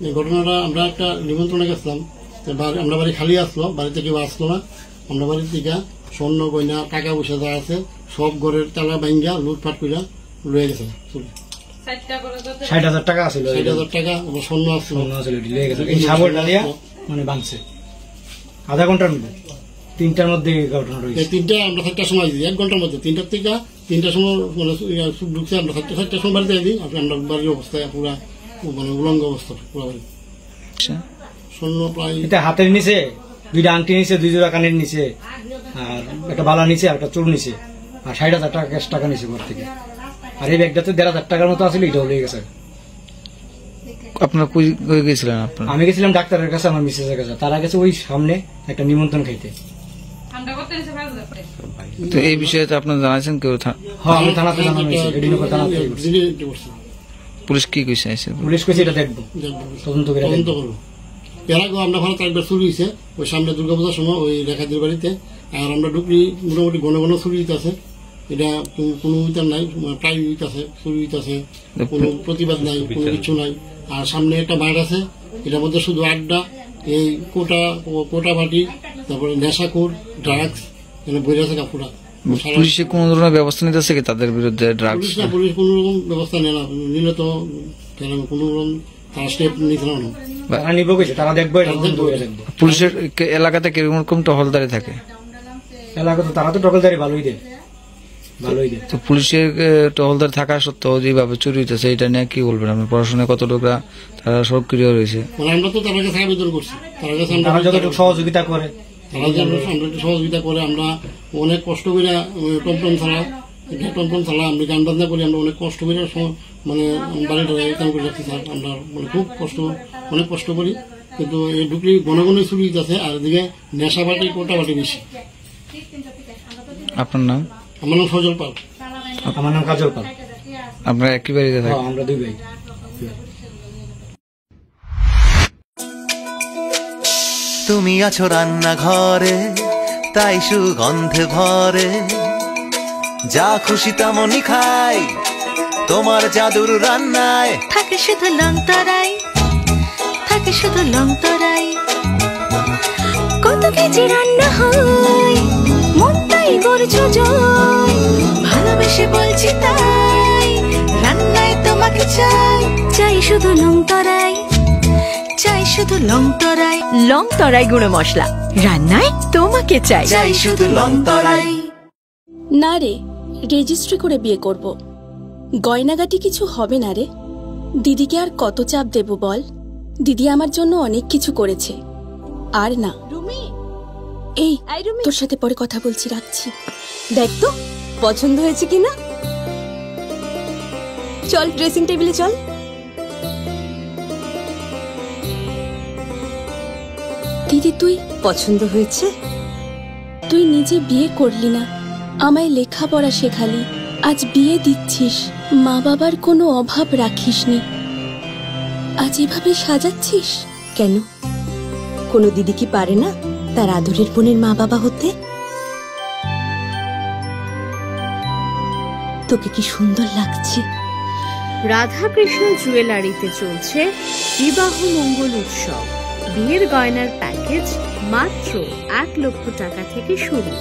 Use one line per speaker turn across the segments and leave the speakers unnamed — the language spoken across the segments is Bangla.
এই ঘটনাটা আমরা একটা নিমন্ত্রণে গেছিলাম, আমরা বাড়ি খালি আসলো, বাড়িতে কেউ আসলো না। আমরা বাড়ির থেকে স্বর্ণ গয়না টাকা পয়সা যা আছে সব ঘরের তালা ভাঙ্গা লুটপাট করে লয়ে গেছে।
60,000 টাকা আছে,
60,000 টাকা স্বর্ণ আসলো,
এই সাগরটা দিয়া মানে ভাঙছে আধা ঘন্টার মধ্যে। 3টার মধ্যে ঘটনা রয়েছে।
3টা আমরা 7টার সময় দিই, 1 ঘন্টার মধ্যে 3টার থেকে 3টার সময় মানে ঢুকছে। আমরা 7টার সময় বাড়িতে দিই। আমরা বাড়ির অবস্থায় পুরা মানে উলঙ্গ অবস্থা পুরো বাড়ি। স্বর্ণ প্রায়
হাতের নিচে 2টা আংটি নিচে, 2 জোড়া কানের নিচে, আর একটা বালা নিচে, আর একটা চুল নিচে, আর 60,000 টাকা ক্যাশ টাকা নিচে ঘর থেকে। আর এই ব্যাগটাতে 1,500 টাকার মতো আসলে এটাও লেগে গেছে।
আপনার গেছিলেন?
আমি গেছিলাম ডাক্তারের কাছে, আমার মিসেসের কাছে। তারা গেছে ওই সামনে একটা নিমন্ত্রণ খাইতে।
তো এই বিষয়ে তো আপনার জানাইছেন কেউ?
হ্যাঁ, আমি থানাতে জানাইছি, এডিনগর থানাতে।
পুলিশ কি কইছে?
পুলিশ কইছে এটা দেখবো, তদন্ত করবো।
এর আগে আমরা ভারত একবার চুরি হয়েছে ওই সামনে দুর্গাপূজার সময় ওই রেখাদির বাড়িতে। আর আমরা ঢুকলি মোটামুটি ঘন ঘন চুরি হইতেছে। এটা কোনো উইতার নাই, প্রায় হইতেছে, চুরি হইতেছে, কোনো প্রতিবাদ নাই, কোনো কিছু নাই। আর সামনে একটা মাঠ আছে, এটার মধ্যে শুধু আড্ডা, এই কোটা বাটি, তারপরে নেশাখোর, ড্রাগস, এখানে বই আছে কাপুরা।
পুলিশে কোন ধরনের ব্যবস্থা নিতেছে কি তাদের বিরুদ্ধে? ড্রাগস
পুলিশ কোন রকম ব্যবস্থা নিলে তো কোন রকম স্টেপ নিতে না।
তারা দেখবো,
পুলিশের এলাকাতে কিরকম টহলদারি থাকে?
এলাকা তো তারা তো টহলদারি ভালোই দেয়, ভালোই দেয়।
তো পুলিশের টহলদার থাকা সত্ত্বেও যেভাবে চুরি হইতেছে এটা নিয়ে কি বলবেন? আপনি পড়াশোনায় কতটুকু তারা সক্রিয় রয়েছে?
আমরা তো তার কাছে আবেদন করছি,
তারা যতটুকু সহযোগিতা করে,
সহযোগিতা করে। আমরা অনেক কষ্ট করে টমটম ছাড়া আমরা গান বাজনা করি। আমরা অনেক কষ্ট করে মানে বাড়িটা কাম করে রাখছি স্যার। আমরা মানে খুব অনেক কষ্ট করি, কিন্তু এই ঢুকলি ঘন ঘন চুরি আছে। আর এদিকে নেশা বাটি, কোটা বাটি বেশি।
আপনার নাম?
আমার নাম সজল পাল।
আমার নাম কাজল পাল।
আপনারা একই বাড়িতে থাকেন?
আমরা 2 ভাই।
তুমি আছো রান্নাঘরে, তাই সুগন্ধে ভরে, যা খুশি তেমনই খাই তোমার জাদুর রান্নায়।
থাকে শুধু লং তরাই, থাকে শুধু লং তরাই, কত কেজি রান্না হয় মনটাই করছো জয়। ভালোবেসে বলছি তাই, রান্নায় তোমাকে চাই, চাই শুধু লং তরাই, চাই শুধু লং তরাই। লং তরাই গুঁড়ো মশলা, রান্নায় তোমাকে চাই, চাই শুধু লং তরাই।
না রে, রেজিস্ট্রি করে বিয়ে করব। গয়নাগাটি কিছু হবে না রে। দিদিকে আর কত চাপ দেব বল? দিদি আমার জন্য অনেক কিছু করেছে। আর না, এই তোর সাথে পরে কথা বলছি, রাখছি।
দেখ তো পছন্দ হয়েছে কিনা। চল ড্রেসিং টেবিলে চল।
দিদি তুই
পছন্দ হয়েছে?
তুই নিজে বিয়ে করলি না, আমায় লেখাপড়া শেখালি, আজ বিয়ে দিচ্ছিস, মা বাবার কোনো অভাব রাখিসনি, আজ এভাবে সাজাচ্ছিস
কেন? কোনো দিদি কি পারে না তার আদরের বোনের মা বাবা হতে? তোকে কি সুন্দর লাগছে।
রাধাকৃষ্ণ জুয়েলারিতে চলছে বিবাহ মঙ্গল উৎসব। বিয়ের গয়নার প্যাকেজ মাত্র 1 লক্ষ টাকা থেকে শুরু।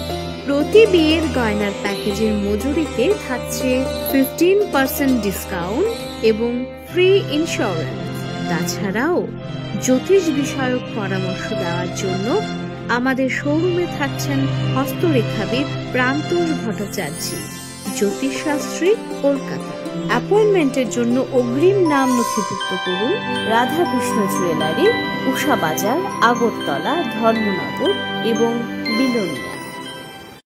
প্রতি বিয়ের গয়নার প্যাকেজের মজুরিতে থাকছে 15% ডিসকাউন্ট এবং ফ্রি ইন্স্যুরেন্স। তাছাড়াও জ্যোতিষ বিষয়ক পরামর্শ দেওয়ার জন্য আমাদের শোরুমে থাকছেন হস্তরেখাবিদ প্রান্তোষ ভট্টাচার্য, জ্যোতিষশাস্ত্রী, কলকাতা। অ্যাপয়েন্টমেন্টের জন্য অগ্রিম নাম নথিভুক্ত করুন রাধাকৃষ্ণ জুয়েলারি, উষা বাজার, আগরতলা, ধর্মনগর এবং বিলোনিয়া।